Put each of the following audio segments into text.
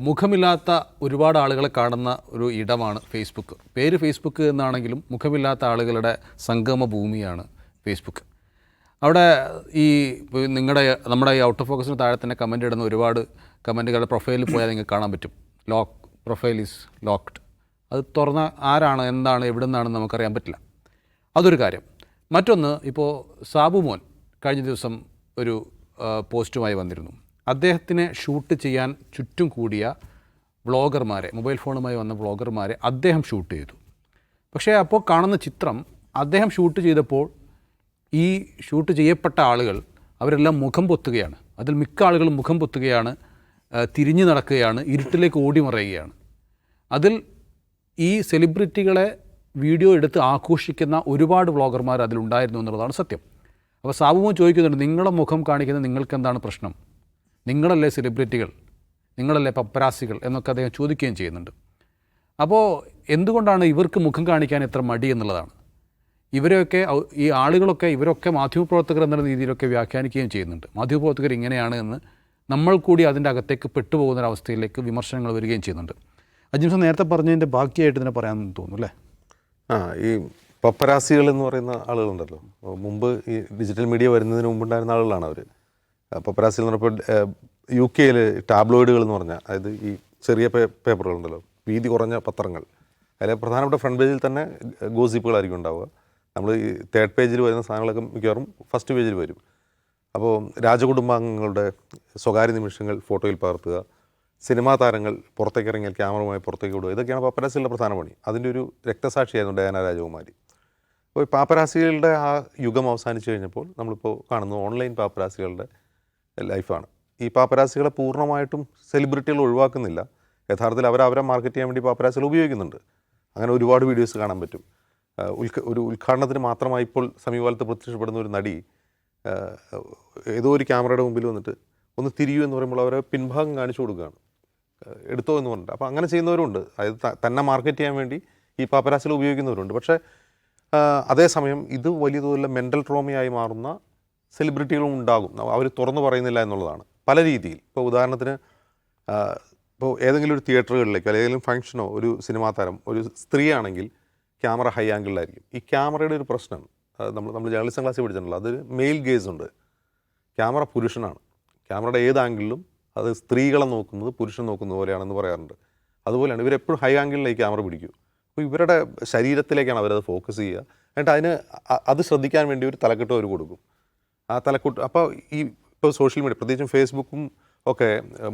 മുഖമില്ലാത്ത ഒരുപാട് ആളുകളെ കാണുന്ന ഒരു ഇടമാണ് ഫേസ്ബുക്ക്. പേര് ഫേസ്ബുക്ക് എന്നാണെങ്കിലും മുഖമില്ലാത്ത ആളുകളുടെ സംഗമ ഭൂമിയാണ് ഫേസ്ബുക്ക്. അവിടെ ഈ നമ്മുടെ ഈ ഔട്ട് ഓഫ് ഫോക്കസിന് താഴെ തന്നെ കമൻ്റ് ഇടുന്ന ഒരുപാട് കമൻറ്റുകളുടെ പ്രൊഫൈലിൽ പോയാൽ നിങ്ങൾക്ക് കാണാൻ പറ്റും. Profile is locked. അത് തുറന്ന ആരാണ്, എന്താണ്, എവിടെ നിന്നാണെന്ന് നമുക്കറിയാൻ പറ്റില്ല. അതൊരു കാര്യം. മറ്റൊന്ന്, ഇപ്പോൾ സാബു മോൻ കഴിഞ്ഞ ദിവസം ഒരു പോസ്റ്റുമായി വന്നിരുന്നു. അദ്ദേഹത്തിനെ ഷൂട്ട് ചെയ്യാൻ ചുറ്റും കൂടിയ വ്ളോഗർമാരെ, മൊബൈൽ ഫോണുമായി വന്ന വ്ളോഗർമാരെ അദ്ദേഹം ഷൂട്ട് ചെയ്തു. പക്ഷേ അപ്പോൾ കാണുന്ന ചിത്രം, അദ്ദേഹം ഷൂട്ട് ചെയ്തപ്പോൾ ഈ ഷൂട്ട് ചെയ്യപ്പെട്ട ആളുകൾ അവരെല്ലാം മുഖം പൊത്തുകയാണ്. അതിൽ മിക്ക ആളുകളും മുഖം പൊത്തുകയാണ്, തിരിഞ്ഞു നടക്കുകയാണ്, ഇരുട്ടിലേക്ക് ഓടി മറയുകയാണ്. അതിൽ ഈ സെലിബ്രിറ്റികളെ വീഡിയോ എടുത്ത് ആഘോഷിക്കുന്ന ഒരുപാട് വ്ളോഗർമാർ അതിലുണ്ടായിരുന്നു എന്നുള്ളതാണ് സത്യം. അപ്പോൾ സാബുമോൻ ചോദിക്കുന്നുണ്ട്, നിങ്ങളുടെ മുഖം കാണിക്കുന്നത് നിങ്ങൾക്ക് എന്താണ് പ്രശ്നം? നിങ്ങളല്ലേ സെലിബ്രിറ്റികൾ, നിങ്ങളല്ലേ പപ്പരാസികൾ എന്നൊക്കെ അദ്ദേഹം ചോദിക്കുകയും ചെയ്യുന്നുണ്ട്. അപ്പോൾ എന്തുകൊണ്ടാണ് ഇവർക്ക് മുഖം കാണിക്കാൻ എത്ര മടി എന്നുള്ളതാണ്. ഈ ആളുകളൊക്കെ ഇവരൊക്കെ മാധ്യമപ്രവർത്തകർ എന്ന രീതിയിലൊക്കെ വ്യാഖ്യാനിക്കുകയും ചെയ്യുന്നുണ്ട്. മാധ്യമപ്രവർത്തകർ ഇങ്ങനെയാണ് എന്ന് നമ്മൾ കൂടി അതിൻ്റെ അകത്തേക്ക് പെട്ടുപോകുന്നൊരവസ്ഥയിലേക്ക് വിമർശനങ്ങൾ വരികയും ചെയ്യുന്നുണ്ട്. അജിംസൺ നേരത്തെ പറഞ്ഞതിൻ്റെ ബാക്കിയായിട്ട് ഇതിനെ പറയാമെന്ന് തോന്നുന്നു അല്ലേ? ഈ പപ്പരാസികൾ എന്ന് പറയുന്ന ആളുകളുണ്ടല്ലോ, മുമ്പ് ഈ ഡിജിറ്റൽ മീഡിയ വരുന്നതിന് മുമ്പുണ്ടായിരുന്ന ആളുകളാണ് അവർ. പപ്പരാസികൾ എന്ന് പറഞ്ഞപ്പോൾ UK ടാബ്ലോയിഡുകൾ എന്ന് പറഞ്ഞാൽ, അതായത് ഈ ചെറിയ പേപ്പറുകളുണ്ടല്ലോ, വീതി കുറഞ്ഞ പത്രങ്ങൾ, അതിലെ പ്രധാനപ്പെട്ട ഫ്രണ്ട് പേജിൽ തന്നെ ഗോസിപ്പുകളായിരിക്കും ഉണ്ടാവുക. നമ്മൾ ഈ 3rd പേജിൽ വരുന്ന സാധനങ്ങളൊക്കെ മിക്കവാറും ഫസ്റ്റ് പേജിൽ വരും. അപ്പോൾ രാജകുടുംബാംഗങ്ങളുടെ സ്വകാര്യ നിമിഷങ്ങൾ ഫോട്ടോയിൽ പകർത്തുക, സിനിമാ താരങ്ങൾ പുറത്തേക്ക് ഇറങ്ങിയാൽ ക്യാമറയുമായി പുറത്തേക്ക് വിടുക, ഇതൊക്കെയാണ് പാപ്പരാസികളുടെ പ്രധാന പണി. അതിൻ്റെ ഒരു രക്തസാക്ഷിയായിരുന്നു ഡയാന രാജകുമാരി. അപ്പോൾ ഈ പാപ്പരാസികളുടെ ആ യുഗം അവസാനിച്ചു കഴിഞ്ഞപ്പോൾ നമ്മളിപ്പോൾ കാണുന്നത് ഓൺലൈൻ പാപ്പരാസികളുടെ ലൈഫാണ്. ഈ പാപ്പരാസികളെ പൂർണ്ണമായിട്ടും സെലിബ്രിറ്റികൾ ഒഴിവാക്കുന്നില്ല. യഥാർത്ഥത്തിൽ അവരെ മാർക്കറ്റ് ചെയ്യാൻ വേണ്ടി പാപ്പരാസികൾ ഉപയോഗിക്കുന്നുണ്ട്. അങ്ങനെ ഒരുപാട് വീഡിയോസ് കാണാൻ പറ്റും. ഒരു ഉദ്ഘാടനത്തിന് മാത്രമായി ഇപ്പോൾ സമീപകാലത്ത് പ്രത്യക്ഷപ്പെടുന്ന ഒരു നടി ഏതോ ഒരു ക്യാമറയുടെ മുമ്പിൽ വന്നിട്ട് ഒന്ന് തിരിയൂ എന്ന് പറയുമ്പോൾ അവരെ പിൻഭാഗം കാണിച്ചു കൊടുക്കുകയാണ്, എടുത്തോ എന്ന് പറഞ്ഞിട്ട്. അപ്പോൾ അങ്ങനെ ചെയ്യുന്നവരുണ്ട്. അതായത് തന്നെ മാർക്കറ്റ് ചെയ്യാൻ വേണ്ടി ഈ പാപ്പരാസികൾ ഉപയോഗിക്കുന്നവരുണ്ട്. പക്ഷേ അതേസമയം ഇത് വലിയ തോതിലുള്ള മെൻ്റൽ ട്രോമയായി മാറുന്ന സെലിബ്രിറ്റികളും ഉണ്ടാകും. അവർ തുറന്നു പറയുന്നില്ല എന്നുള്ളതാണ് പല രീതിയിൽ. ഇപ്പോൾ ഉദാഹരണത്തിന്, ഇപ്പോൾ ഏതെങ്കിലും ഒരു തിയേറ്ററുകളിലേക്ക് ഏതെങ്കിലും ഫംഗ്ഷനോ ഒരു സിനിമാ താരം ഒരു സ്ത്രീയാണെങ്കിൽ ക്യാമറ ഹൈ ആംഗിളിലായിരിക്കും. ഈ ക്യാമറയുടെ ഒരു പ്രശ്നം നമ്മൾ ജേർണലിസം ക്ലാസ്സിൽ പഠിച്ചിട്ടുണ്ടല്ലോ, അതൊരു മെയിൽ ഗേസ് ഉണ്ട്. ക്യാമറ പുരുഷനാണ്. ക്യാമറയുടെ ഏത് ആംഗിളിലും അത് സ്ത്രീകളെ നോക്കുന്നത് പുരുഷൻ നോക്കുന്നത് പോലെയാണെന്ന് പറയാറുണ്ട്. അതുപോലെയാണ് ഇവരെപ്പോഴും ഹൈ ആംഗിളിലേക്ക് ക്യാമറ പിടിക്കും. അപ്പോൾ ഇവരുടെ ശരീരത്തിലേക്കാണ് അവരത് ഫോക്കസ് ചെയ്യുക. എന്നിട്ട് അത് ശ്രദ്ധിക്കാൻ വേണ്ടി ഒരു തലക്കെട്ട് അവർ കൊടുക്കും. ആ തലക്കെട്ട് അപ്പോൾ ഇപ്പോൾ സോഷ്യൽ മീഡിയ പ്രത്യേകിച്ചും ഫേസ്ബുക്കും ഒക്കെ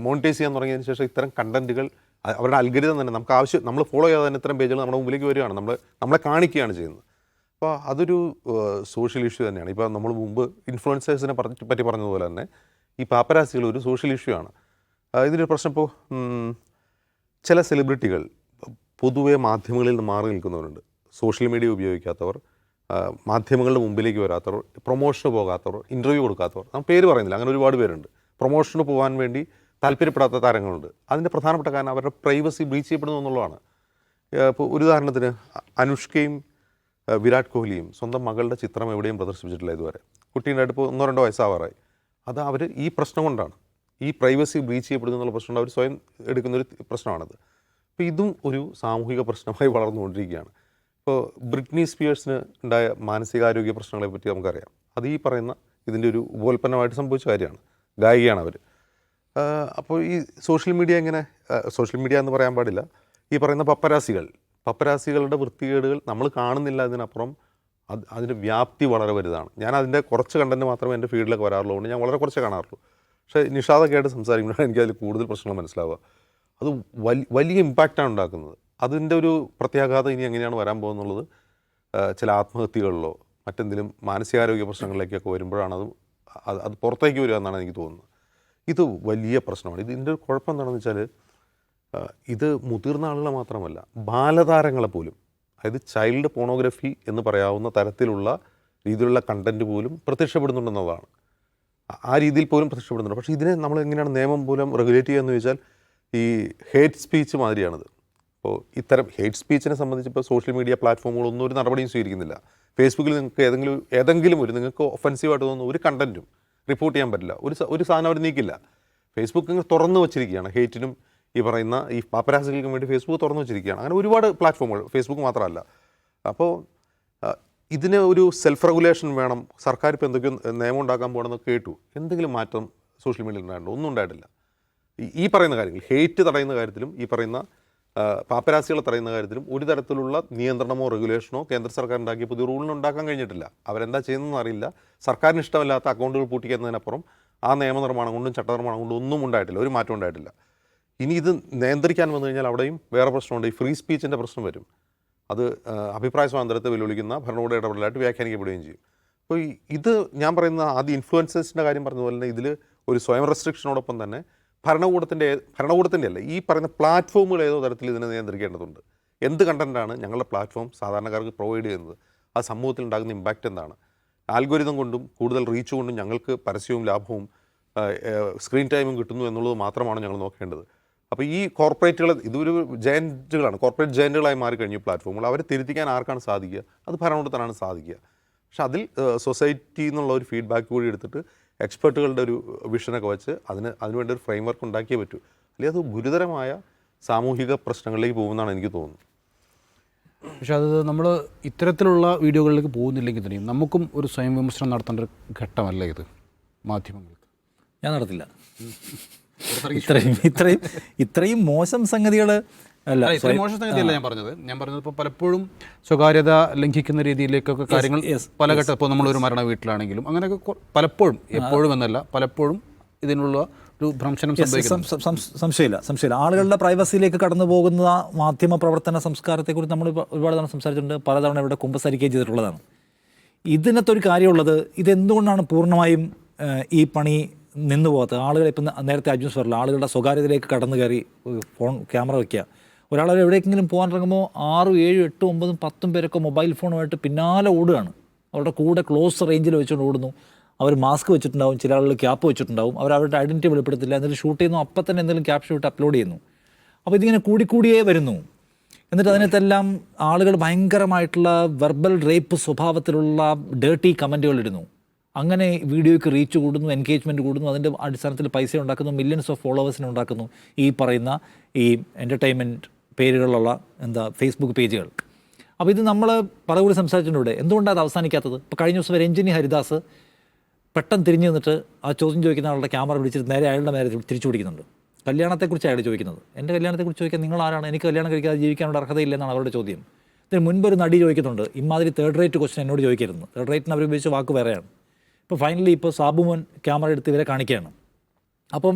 മോണിറ്റൈസ് ചെയ്യാൻ തുടങ്ങിയതിന് ശേഷം ഇത്തരം കണ്ടൻറ്റുകൾ അവരുടെ അൽഗരിതം തന്നെ നമ്മൾ ഫോളോ ചെയ്യാതെ തന്നെ ഇത്തരം പേജുകൾ നമ്മുടെ മുമ്പിലേക്ക് വരികയാണ്, നമ്മളെ കാണിക്കുകയാണ് ചെയ്യുന്നത്. അപ്പോൾ അതൊരു സോഷ്യൽ ഇഷ്യൂ തന്നെയാണ്. ഇപ്പോൾ നമ്മൾ മുമ്പ് ഇൻഫ്ലുവൻസേഴ്സിനെ പറ്റി പറഞ്ഞതുപോലെ തന്നെ ഈ പാപ്പരാസികൾ ഒരു സോഷ്യൽ ഇഷ്യൂ ആണ്. ഇതിൻ്റെ പ്രശ്നം ഇപ്പോൾ ചില സെലിബ്രിറ്റികൾ പൊതുവെ മാധ്യമങ്ങളിൽ നിന്ന് മാറി നിൽക്കുന്നവരുണ്ട്. സോഷ്യൽ മീഡിയ ഉപയോഗിക്കാത്തവർ, മാധ്യമങ്ങളുടെ മുമ്പിലേക്ക് വരാത്തവർ, പ്രൊമോഷന് പോകാത്തവർ, ഇൻ്റർവ്യൂ കൊടുക്കാത്തവർ, നമ്മൾ പേര് പറയുന്നില്ല, അങ്ങനെ ഒരുപാട് പേരുണ്ട്. പ്രൊമോഷന് പോകാൻ വേണ്ടി താല്പര്യപ്പെടാത്ത താരങ്ങളുണ്ട്. അതിൻ്റെ പ്രധാനപ്പെട്ട കാരണം അവരുടെ പ്രൈവസി ബ്രീച്ച് ചെയ്യപ്പെടുന്നു എന്നുള്ളതാണ്. ഇപ്പോൾ ഒരു ഉദാഹരണത്തിന്, അനുഷ്കയും വിരാട് കോഹ്ലിയും സ്വന്തം മകളുടെ ചിത്രം എവിടെയും പ്രദർശിപ്പിച്ചിട്ടില്ല ഇതുവരെ. കുട്ടീൻ്റെ അടുത്ത് 1-2 വയസ്സാവാറായി. അത് അവർ ഈ പ്രശ്നം കൊണ്ടാണ്, ഈ പ്രൈവസി ബ്രീച്ച് ചെയ്യപ്പെടുന്നു എന്നുള്ള പ്രശ്നം അവർ സ്വയം എടുക്കുന്നൊരു പ്രശ്നമാണത്. അപ്പോൾ ഇതും ഒരു സാമൂഹിക പ്രശ്നമായി വളർന്നുകൊണ്ടിരിക്കുകയാണ്. ഇപ്പോൾ ബ്രിട്നി സ്പിയേഴ്സിന് ഉണ്ടായ മാനസികാരോഗ്യ പ്രശ്നങ്ങളെ പറ്റി നമുക്കറിയാം. അത് ഈ പറയുന്ന ഇതിൻ്റെ ഒരു ഉപോൽപ്പന്നമായിട്ട് സംഭവിച്ച കാര്യമാണ്. ഗായികയാണ് അവർ. അപ്പോൾ ഈ സോഷ്യൽ മീഡിയ എന്ന് പറയാൻ പാടില്ല, ഈ പറയുന്ന പപ്പരാസികളുടെ വൃത്തികേടുകൾ നമ്മൾ കാണുന്നില്ല. അതിനപ്പുറം അതിൻ്റെ വ്യാപ്തി വളരെ വലുതാണ്. ഞാൻ അതിൻ്റെ കുറച്ച് കണ്ടൻറ്റ് മാത്രമേ എൻ്റെ ഫീൽഡിലൊക്കെ വരാറുള്ളൂ. ഞാൻ വളരെ കുറച്ച് കാണാറുള്ളൂ. പക്ഷേ നിഷാദൊക്കെ ആയിട്ട് സംസാരിക്കുമ്പോഴാണ് എനിക്കതിൽ കൂടുതൽ പ്രശ്നങ്ങൾ മനസ്സിലാവുക. അത് വലിയ ഇമ്പാക്റ്റാണ് ഉണ്ടാക്കുന്നത്. അതിൻ്റെ ഒരു പ്രത്യാഘാതം ഇനി എങ്ങനെയാണ് വരാൻ പോകുന്നുള്ളത് ചില ആത്മഹത്യകളിലോ മറ്റെന്തെങ്കിലും മാനസികാരോഗ്യ പ്രശ്നങ്ങളിലേക്കൊക്കെ വരുമ്പോഴാണ് അത് പുറത്തേക്ക് വരിക എന്നാണ് എനിക്ക് തോന്നുന്നത്. ഇത് വലിയ പ്രശ്നമാണ്. ഇതിൻ്റെ ഒരു കുഴപ്പം എന്താണെന്ന് വെച്ചാൽ, ഇത് മുതിർന്ന ആളുകളെ മാത്രമല്ല, ബാലതാരങ്ങളെ പോലും, അതായത് ചൈൽഡ് പോണോഗ്രഫി എന്ന് പറയാവുന്ന തരത്തിലുള്ള രീതിയിലുള്ള കണ്ടൻറ്റ് പോലും പ്രത്യക്ഷപ്പെടുന്നുണ്ടെന്നതാണ്. ആ രീതിയിൽ പോലും പ്രത്യക്ഷപ്പെടുന്നുണ്ട്. പക്ഷേ ഇതിനെ നമ്മൾ എങ്ങനെയാണ് നിയമം പോലും റെഗുലേറ്റ് ചെയ്യുക എന്ന് ചോദിച്ചാൽ, ഈ ഹേറ്റ് സ്പീച്ച് മാതിരിയാണിത്. അപ്പോൾ ഇത്തരം ഹേറ്റ് സ്പീച്ചിനെ സംബന്ധിച്ച് ഇപ്പോൾ സോഷ്യൽ മീഡിയ പ്ലാറ്റ്ഫോമുകളൊന്നും ഒരു നടപടിയും സ്വീകരിക്കുന്നില്ല. ഫേസ്ബുക്കിൽ നിങ്ങൾക്ക് ഏതെങ്കിലും നിങ്ങൾക്ക് ഒഫൻസീവായിട്ട് തോന്നുന്ന ഒരു കണ്ടൻറ്റും റിപ്പോർട്ട് ചെയ്യാൻ പറ്റില്ല. ഒരു സാധനം അവർ നീക്കില്ല. ഫേസ്ബുക്ക് തുറന്നു വച്ചിരിക്കുകയാണ് ഹേറ്റിനും ഈ പറയുന്ന ഈ പാപ്പരാസികൾക്കും വേണ്ടി ഫേസ്ബുക്ക് തുറന്നു വെച്ചിരിക്കുകയാണ്. അങ്ങനെ ഒരുപാട് പ്ലാറ്റ്ഫോമുകൾ, ഫേസ്ബുക്ക് മാത്രമല്ല. അപ്പോൾ ഇതിന് ഒരു സെൽഫ് റെഗുലേഷൻ വേണം. സർക്കാർ ഇപ്പോൾ എന്തൊക്കെയോ നിയമം ഉണ്ടാക്കാൻ പോകണമെന്ന് കേട്ടു. എന്തെങ്കിലും മാറ്റം സോഷ്യൽ മീഡിയയിൽ ഉണ്ടായിട്ടുണ്ടോ? ഒന്നും ഉണ്ടായിട്ടില്ല. ഈ പറയുന്ന കാര്യങ്ങൾ, ഹെയ്റ്റ് തടയുന്ന കാര്യത്തിലും ഈ പറയുന്ന പാപ്പരാസികളെ തടയുന്ന കാര്യത്തിലും ഒരു തരത്തിലുള്ള നിയന്ത്രണമോ റെഗുലേഷനോ കേന്ദ്ര സർക്കാർ ഉണ്ടാക്കിയ പുതിയ റൂളിന് ഉണ്ടാക്കാൻ കഴിഞ്ഞിട്ടില്ല. അവരെന്താ ചെയ്യുന്നതെന്ന് അറിയില്ല. സർക്കാരിന് ഇഷ്ടമല്ലാത്ത അക്കൗണ്ടുകൾ പൂട്ടിക്കുന്നതിനപ്പുറം ആ നിയമനിർമ്മാണം കൊണ്ടും ചട്ടനിർമ്മാണം കൊണ്ടും ഒന്നും ഉണ്ടായിട്ടില്ല, ഒരു മാറ്റം ഉണ്ടായിട്ടില്ല. ഇനി ഇത് നിയന്ത്രിക്കാൻ വന്നു കഴിഞ്ഞാൽ അവിടെയും വേറെ പ്രശ്നമുണ്ട്. ഈ ഫ്രീ സ്പീച്ചിൻ്റെ പ്രശ്നം വരും. അത് അഭിപ്രായ സ്വാതന്ത്ര്യത്തെ വെല്ലുവിളിക്കുന്ന ഭരണകൂട ഇടപെടലായിട്ട് വ്യാഖ്യാനിക്കപ്പെടുകയും ചെയ്യും. അപ്പോൾ ഇത് ഞാൻ പറയുന്ന ആദ്യം ഇൻഫ്ലുവൻസേഴ്സിൻ്റെ കാര്യം പറഞ്ഞതുപോലെ തന്നെ ഇതിൽ ഒരു സ്വയം റെസ്ട്രിക്ഷനോടൊപ്പം തന്നെ ഭരണകൂടത്തിൻ്റെ അല്ല, ഈ പറയുന്ന പ്ലാറ്റ്ഫോമുകൾ ഏതോ തരത്തിൽ ഇതിനെ നിയന്ത്രിക്കേണ്ടതുണ്ട്. എന്ത് കണ്ടൻറ്റാണ് ഞങ്ങളുടെ പ്ലാറ്റ്ഫോം സാധാരണക്കാർക്ക് പ്രൊവൈഡ് ചെയ്യുന്നത്, ആ സമൂഹത്തിൽ ഉണ്ടാകുന്ന ഇമ്പാക്റ്റ് എന്താണ്, ആൽഗോരിതം കൊണ്ടും കൂടുതൽ റീച്ച് കൊണ്ടും ഞങ്ങൾക്ക് പരസ്യവും ലാഭവും സ്ക്രീൻ ടൈമും കിട്ടുന്നു എന്നുള്ളത് മാത്രമാണ് ഞങ്ങൾ നോക്കേണ്ടത്. അപ്പോൾ ഈ കോർപ്പറേറ്റുകൾ ഇതൊരു ജയൻറ്റുകളാണ്, കോർപ്പറേറ്റ് ജയൻറ്റുകളായി മാറിക്കഴിഞ്ഞു പ്ലാറ്റ്ഫോമുകൾ. അവരെ തിരുത്തിക്കാൻ ആർക്കാണ് സാധിക്കുക? അത് ഭരണകൂടത്തിനാണ് സാധിക്കുക. പക്ഷെ അതിൽ സൊസൈറ്റി എന്നുള്ള ഒരു ഫീഡ്ബാക്ക് കൂടി എടുത്തിട്ട് എക്സ്പെർട്ടുകളുടെ ഒരു വിഷനൊക്കെ വെച്ച് അതിനുവേണ്ടി ഒരു ഫ്രെയിം വർക്ക് ഉണ്ടാക്കിയേ പറ്റൂ. അല്ലെങ്കിൽ അത് ഗുരുതരമായ സാമൂഹിക പ്രശ്നങ്ങളിലേക്ക് പോകുമെന്നാണ് എനിക്ക് തോന്നുന്നത്. പക്ഷെ അത് നമ്മൾ ഇത്തരത്തിലുള്ള വീഡിയോകളിലേക്ക് പോകുന്നില്ലെങ്കിൽ തന്നെയും നമുക്കും ഒരു സ്വയം വിമർശനം നടത്തേണ്ട ഒരു ഘട്ടമല്ല ഇത് മാധ്യമങ്ങൾക്ക്. ഞാൻ നടത്തില്ല. ഇത്രയും മോശം സംഗതികൾ അല്ല, ഇത്രയും മോശം സംഗതിയല്ല ഞാൻ പറഞ്ഞത് ഇപ്പോൾ പലപ്പോഴും സ്വകാര്യത ലംഘിക്കുന്ന രീതിയിലേക്കൊക്കെ കാര്യങ്ങൾ പല ഘട്ടം, ഇപ്പോൾ നമ്മളൊരു മരണ വീട്ടിലാണെങ്കിലും അങ്ങനെയൊക്കെ പലപ്പോഴും, എപ്പോഴും എന്നല്ല പലപ്പോഴും ഇതിനുള്ള ഒരു ഭ്രംശനം സംശയമില്ല. ആളുകളുടെ പ്രൈവസിയിലേക്ക് കടന്നു പോകുന്ന മാധ്യമ പ്രവർത്തന സംസ്കാരത്തെക്കുറിച്ച് നമ്മൾ ഒരുപാട് തവണ സംസാരിച്ചിട്ടുണ്ട്, പലതവണ ഇവിടെ കുമ്പസാരിക്കുകയും ചെയ്തിട്ടുള്ളതാണ്. ഇതിനകത്തൊരു കാര്യമുള്ളത്, ഇതെന്തുകൊണ്ടാണ് പൂർണ്ണമായും ഈ പണി നിന്നു പോകാത്തത്? ആളുകൾ ഇപ്പം നേരത്തെ അജുൻസ് പറഞ്ഞില്ല, ആളുകളുടെ സ്വകാര്യതയിലേക്ക് കടന്നു കയറി ഫോൺ ക്യാമറ വയ്ക്കുക. ഒരാൾ എവിടേക്കെങ്കിലും പോകാൻ ഇറങ്ങുമ്പോൾ 6, 7, 8, 9, 10 പേരൊക്കെ മൊബൈൽ ഫോണുമായിട്ട് പിന്നാലെ ഓടുകയാണ്. അവരുടെ കൂടെ ക്ലോസ് റേഞ്ചിൽ വെച്ചുകൊണ്ട് ഓടുന്നു. അവർ മാസ്ക് വെച്ചിട്ടുണ്ടാവും, ചില ആളുകൾ ക്യാപ്പ് വെച്ചിട്ടുണ്ടാവും. അവരുടെ ഐഡൻറ്റിറ്റി വെളിപ്പെടുത്തില്ല, എന്നിട്ട് ഷൂട്ട് ചെയ്യുന്നു, അപ്പം തന്നെ എന്തെങ്കിലും ക്യാപ്ഷൻ ഇട്ട് അപ്ലോഡ് ചെയ്യുന്നു. അപ്പോൾ ഇതിങ്ങനെ കൂടിക്കൂടിയേ വരുന്നു. എന്നിട്ട് അതിനകത്തെല്ലാം ആളുകൾ ഭയങ്കരമായിട്ടുള്ള വെർബൽ റേപ്പ് സ്വഭാവത്തിലുള്ള ഡേർട്ടി കമൻറ്റുകൾ ഇടുന്നു. അങ്ങനെ വീഡിയോയ്ക്ക് റീച്ച് കൂടുന്നു, എൻഗേജ്മെൻറ്റ് കൂടുന്നു, അതിൻ്റെ അടിസ്ഥാനത്തിൽ പൈസ ഉണ്ടാക്കുന്നു, മില്യൺസ് ഓഫ് ഫോളോവേഴ്സിനെ ഉണ്ടാക്കുന്നു ഈ പറയുന്ന ഈ എൻ്റർടൈൻമെൻറ്റ് പേരുകളുള്ള ഫേസ്ബുക്ക് പേജുകൾ. അപ്പോൾ ഇത് നമ്മൾ പലകൂടി സംസാരിച്ചിട്ടുണ്ട്. എന്തുകൊണ്ടാണ് അത് അവസാനിക്കാത്തത്? ഇപ്പോൾ കഴിഞ്ഞ ദിവസം രഞ്ജിനി ഹരിദാസ് പെട്ടെന്ന് തിരിഞ്ഞു നിന്നിട്ട് ആ ചോദ്യം ചോദിക്കുന്ന ആളുടെ ക്യാമറ പിടിച്ചിട്ട് നേരെ അയാളുടെ നേരെ തിരിച്ചു പിടിക്കുന്നുണ്ട്. കല്യാണത്തെക്കുറിച്ച് അയാൾ ചോദിക്കുന്നത്. എൻ്റെ കല്യാണത്തെക്കുറിച്ച് ചോദിക്കാൻ നിങ്ങൾ ആരാണ്? എനിക്ക് കല്യാണം കഴിക്കാതെ ജീവിക്കാനുള്ള അർഹതയില്ലെന്നാണ് അവരുടെ ചോദ്യം. ഇതിന് മുൻപൊരു നടി ചോദിക്കുന്നുണ്ട്, ഇമാതിരി തേർഡ് റേറ്റ് ക്വസ്റ്റൻ എന്നോട് ചോദിക്കരുത്. തേർഡ് റേറ്റിന് അവർ ഉപയോഗിച്ച വാക്ക് വേറെയാണ്. ഇപ്പോൾ ഫൈനലി സാബുമോൻ ക്യാമറ എടുത്ത് ഇവരെ കാണിക്കുകയാണ്. അപ്പം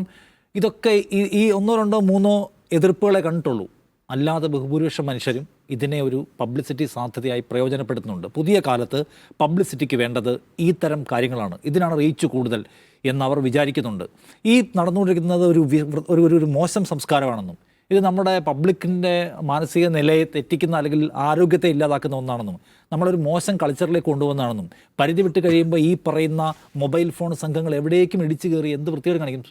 ഇതൊക്കെ ഈ 1, 2, 3 എതിർപ്പുകളെ കണ്ടിട്ടുള്ളൂ. അല്ലാതെ ബഹുഭൂരിപക്ഷം മനുഷ്യരും ഇതിനെ ഒരു പബ്ലിസിറ്റി സാധ്യതയായി പ്രയോജനപ്പെടുത്തുന്നുണ്ട്. പുതിയ കാലത്ത് പബ്ലിസിറ്റിക്ക് വേണ്ടത് ഈ തരം കാര്യങ്ങളാണ്, ഇതിനാണ് റീച്ച് കൂടുതൽ എന്നവർ വിചാരിക്കുന്നുണ്ട്. ഈ നടന്നുകൊണ്ടിരിക്കുന്നത് ഒരു മോശം സംസ്കാരമാണെന്നും ഇത് നമ്മുടെ പബ്ലിക്കിൻ്റെ മാനസിക നിലയെ തെറ്റിക്കുന്ന അല്ലെങ്കിൽ ആരോഗ്യത്തെ ഇല്ലാതാക്കുന്ന ഒന്നാണെന്നും നമ്മളൊരു മോശം കൾച്ചറിലേക്ക് കൊണ്ടുപോകുന്നതാണെന്നും പരിധി വിട്ട് കഴിയുമ്പോൾ ഈ പറയുന്ന മൊബൈൽ ഫോൺ സംഘങ്ങൾ എവിടേക്കും ഇടിച്ചു കയറി എന്ത് വൃത്തിയോട് കാണിക്കും.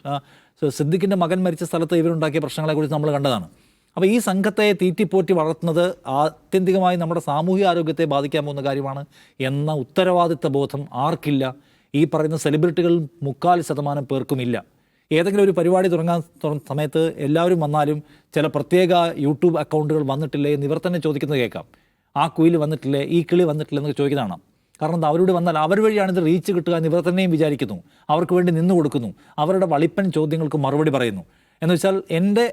സിദ്ദിഖിൻ്റെ മകൻ മരിച്ച സ്ഥലത്ത് ഇവരുണ്ടാക്കിയ പ്രശ്നങ്ങളെക്കുറിച്ച് നമ്മൾ കണ്ടതാണ്. അപ്പോൾ ഈ സംഘത്തെ തീറ്റിപ്പോറ്റി വളർത്തുന്നത് ആത്യന്തികമായി നമ്മുടെ സാമൂഹിക ആരോഗ്യത്തെ ബാധിക്കാൻ പോകുന്ന കാര്യമാണ് എന്ന ഉത്തരവാദിത്ത ബോധം ആർക്കില്ല? ഈ പറയുന്ന സെലിബ്രിറ്റികൾ 3/4% പേർക്കുമില്ല. ഏതെങ്കിലും ഒരു പരിപാടി തുടങ്ങാൻ സമയത്ത് എല്ലാവരും വന്നാലും ചില പ്രത്യേക യൂട്യൂബ് അക്കൗണ്ടുകൾ വന്നിട്ടില്ലേ എന്ന് ഇവർ തന്നെ ചോദിക്കുന്നത് കേൾക്കാം. ആ കുയിൽ വന്നിട്ടില്ലേ, ഈ കിളി വന്നിട്ടില്ലേ എന്നൊക്കെ ചോദിക്കുന്നതാണ്. കാരണം അവരോട് വന്നാൽ അവർ വഴിയാണ് ഇത് റീച്ച് കിട്ടുക എന്ന് ഇവർ തന്നെയും വിചാരിക്കുന്നു. അവർക്ക് വേണ്ടി നിന്ന് കൊടുക്കുന്നു, അവരുടെ വളിപ്പൻ ചോദ്യങ്ങൾക്ക് മറുപടി പറയുന്നു. എന്ന് വെച്ചാൽ എൻ്റെ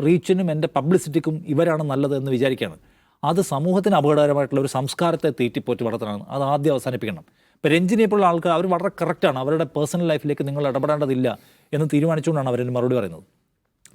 റീച്ചിനും എൻ്റെ പബ്ലിസിറ്റിക്കും ഇവരാണ് നല്ലത് എന്ന് വിചാരിക്കുകയാണ്. അത് സമൂഹത്തിന് അപകടകരമായിട്ടുള്ള ഒരു സംസ്കാരത്തെ തീറ്റിപ്പോറ്റി വളർത്തലാണ്. അത് ആദ്യം അവസാനിപ്പിക്കണം. ഇപ്പോൾ രഞ്ജിനിയെ പോലുള്ള ആൾക്കാർ അവർ വളരെ കറക്റ്റാണ്, അവരുടെ പേഴ്സണൽ ലൈഫിലേക്ക് നിങ്ങൾ ഇടപെടേണ്ടതില്ല എന്ന് തീരുമാനിച്ചുകൊണ്ടാണ് അവരതിന് മറുപടി പറയുന്നത്.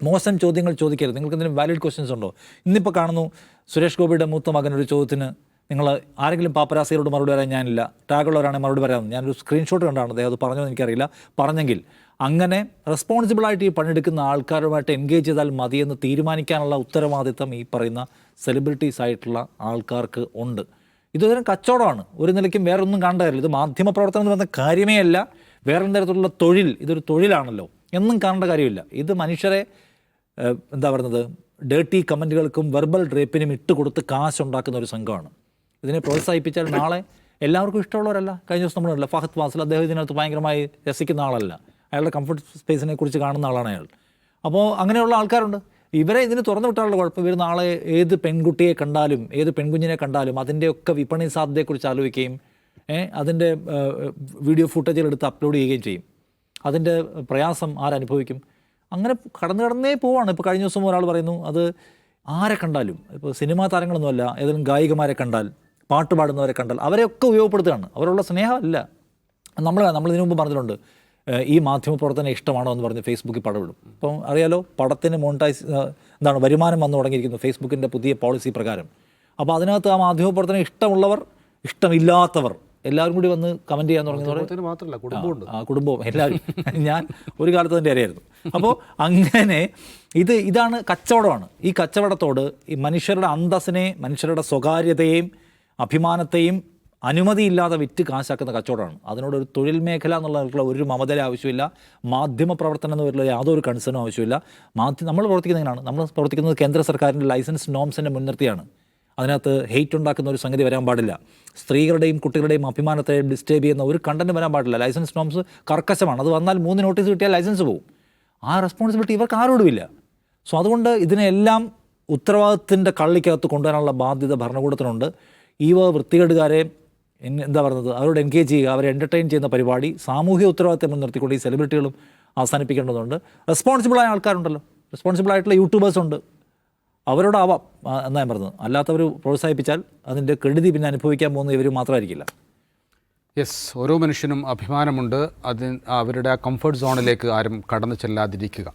മോശം ചോദ്യങ്ങൾ ചോദിക്കരുത്, നിങ്ങൾക്ക് എന്തെങ്കിലും വാലിഡ് ക്വസ്റ്റ്യൻസ് ഉണ്ടോ? ഇന്നിപ്പോൾ കാണുന്നു സുരേഷ് ഗോപിയുടെ മൂത്ത മകനൊരു ചോദ്യത്തിന് നിങ്ങൾ ആരെങ്കിലും പാപ്പരാസികളോട് മറുപടി പറയാൻ ഞാനില്ല, ടാഗുള്ളവരാണെങ്കിൽ മറുപടി പറയാമെന്ന്. ഞാനൊരു സ്ക്രീൻഷോട്ട് കണ്ടാണ്, അദ്ദേഹം അത് പറഞ്ഞോ എന്ന് എനിക്കറിയില്ല. പറഞ്ഞെങ്കിൽ അങ്ങനെ റെസ്പോൺസിബിളായിട്ട് ഈ പണിയെടുക്കുന്ന ആൾക്കാരുമായിട്ട് എൻഗേജ് ചെയ്താൽ മതിയെന്ന് തീരുമാനിക്കാനുള്ള ഉത്തരവാദിത്തം ഈ പറയുന്ന സെലിബ്രിറ്റീസ് ആയിട്ടുള്ള ആൾക്കാർക്ക് ഉണ്ട്. ഇതൊരു കച്ചവടമാണ്, ഒരു നിലയ്ക്കും വേറൊന്നും കാണേണ്ടതില്ല. ഇത് മാധ്യമപ്രവർത്തനം എന്ന് പറയുന്ന കാര്യമേ അല്ല, വേറെ തരത്തിലുള്ള തൊഴിൽ, ഇതൊരു തൊഴിലാണല്ലോ എന്നും കാണേണ്ട കാര്യമില്ല. ഇത് മനുഷ്യരെ ഡേർട്ടി കമൻറ്റുകൾക്കും വെർബൽ റേപ്പിനും ഇട്ടുകൊടുത്ത് കാശുണ്ടാക്കുന്ന ഒരു സംഘമാണ്. ഇതിനെ പ്രോത്സാഹിപ്പിച്ചാൽ നാളെ എല്ലാവർക്കും ഇഷ്ടമുള്ളവരല്ല. കഴിഞ്ഞ ദിവസം നമ്മളല്ല ഫഹദ് ഫാസിൽ, അദ്ദേഹം ഇതിനകത്ത് ഭയങ്കരമായി രസിക്കുന്ന ആളല്ല, അയാളുടെ കംഫർട്ട് സ്പേസിനെ കുറിച്ച് കാണുന്ന ആളാണ് അയാൾ. അപ്പോൾ അങ്ങനെയുള്ള ആൾക്കാരുണ്ട്. ഇവരെ ഇതിന് തുറന്നു വിട്ടാലുള്ള കുഴപ്പം, ഇവർ നാളെ ഏത് പെൺകുട്ടിയെ കണ്ടാലും ഏത് പെൺകുഞ്ഞിനെ കണ്ടാലും അതിൻ്റെയൊക്കെ വിപണി സാധ്യതയെക്കുറിച്ച് ആലോചിക്കുകയും അതിൻ്റെ വീഡിയോ ഫുട്ടേജുകൾ എടുത്ത് അപ്ലോഡ് ചെയ്യുകയും ചെയ്യും. അതിൻ്റെ പ്രയാസം ആരനുഭവിക്കും? അങ്ങനെ കടന്നേ പോവാണ്. ഇപ്പോൾ കഴിഞ്ഞ ദിവസം ഒരാൾ പറയുന്നു, അത് ആരെ കണ്ടാലും, ഇപ്പോൾ സിനിമാ താരങ്ങളൊന്നുമല്ല, ഏതെങ്കിലും ഗായികമാരെ കണ്ടാൽ, പാട്ട് പാടുന്നവരെ കണ്ടാൽ അവരെയൊക്കെ ഉപയോഗപ്പെടുത്തുകയാണ്. അവരുള്ള സ്നേഹമല്ല. നമ്മൾ ഇതിനു മുമ്പ് പറഞ്ഞിട്ടുണ്ട്, ഈ മാധ്യമപ്രവർത്തനം ഇഷ്ടമാണോ എന്ന് പറഞ്ഞ് ഫേസ്ബുക്കിൽ പടവിടും. ഇപ്പം അറിയാലോ, പടത്തിന് വരുമാനം വന്നു തുടങ്ങിയിരിക്കുന്നു ഫേസ്ബുക്കിൻ്റെ പുതിയ പോളിസി പ്രകാരം. അപ്പോൾ അതിനകത്ത് ആ മാധ്യമപ്രവർത്തനം ഇഷ്ടമുള്ളവർ, ഇഷ്ടമില്ലാത്തവർ എല്ലാവരും കൂടി വന്ന് കമൻറ്റ് ചെയ്യാൻ തുടങ്ങുന്നവർ മാത്രമല്ല, കുടുംബമുണ്ട്. കുടുംബവും എല്ലാവരും. ഞാൻ ഒരു കാലത്ത് അതിൻ്റെ അറിയായിരുന്നു. അപ്പോൾ അങ്ങനെ ഇതാണ് കച്ചവടമാണ്. ഈ കച്ചവടത്തോട് ഈ മനുഷ്യരുടെ അന്തസ്സിനെ, മനുഷ്യരുടെ സ്വകാര്യതയെയും അഭിമാനത്തെയും അനുമതിയില്ലാതെ വിറ്റ് കാശാക്കുന്ന കച്ചവടമാണ്. അതിനോടൊരു തൊഴിൽ മേഖല എന്നുള്ള ഒരു മമതല ആവശ്യമില്ല. മാധ്യമ പ്രവർത്തനം എന്ന് പറയുന്ന യാതൊരു കൺസേണും ആവശ്യമില്ല. നമ്മൾ പ്രവർത്തിക്കുന്നത് എങ്ങനെയാണ്? നമ്മൾ പ്രവർത്തിക്കുന്നത് കേന്ദ്ര സർക്കാരിൻ്റെ ലൈസൻസ് നോംസിനെ മുൻനിർത്തിയാണ്. അതിനകത്ത് ഹെയ്റ്റ് ഉണ്ടാക്കുന്ന ഒരു സംഗതി വരാൻ പാടില്ല. സ്ത്രീകളുടെയും കുട്ടികളുടെയും അഭിമാനത്തെ ഡിസ്റ്റേബ് ചെയ്യുന്ന ഒരു കണ്ടന്റ് വരാൻ പാടില്ല. ലൈസൻസ് നോംസ് കർക്കശമാണ്. അത് വന്നാൽ 3 നോട്ടീസ് കിട്ടിയാൽ ലൈസൻസ് പോകും. ആ റെസ്പോൺസിബിലിറ്റി ഇവർക്ക് ആരോടുമില്ല. സോ അതുകൊണ്ട് ഇതിനെല്ലാം ഉത്തരവാദിത്തത്തിൻ്റെ കള്ളിക്കകത്ത് കൊണ്ടുവരാനുള്ള ബാധ്യത ഭരണകൂടത്തിനുണ്ട്. ഈ വൃത്തികേടുകാരെ എന്താ പറയുന്നത്, അവരോട് എൻഗേജ് ചെയ്യുക, അവരെ എൻ്റർടൈൻ ചെയ്യുന്ന പരിപാടി സാമൂഹ്യ ഉത്തരവാദിത്തം മുൻനിർത്തിക്കൊണ്ട് ഈ സെലിബ്രിറ്റികളും അവസാനിപ്പിക്കേണ്ടതുണ്ട്. റെസ്പോൺസിബിളായ ആൾക്കാരുണ്ടല്ലോ, റെസ്പോൺസിബിളായിട്ടുള്ള യൂട്യൂബേഴ്സ് ഉണ്ട്, അവരോടാവാം എന്നാണ് ഞാൻ പറഞ്ഞത്. അല്ലാത്തവർ പ്രോത്സാഹിപ്പിച്ചാൽ അതിൻ്റെ കെടുതി പിന്നെ അനുഭവിക്കാൻ പോകുന്നത് ഇവർ മാത്രമായിരിക്കില്ല. യെസ്, ഓരോ മനുഷ്യനും അഭിമാനമുണ്ട്. അവരുടെ ആ കംഫർട്ട് സോണിലേക്ക് ആരും കടന്നു ചെല്ലാതിരിക്കുക.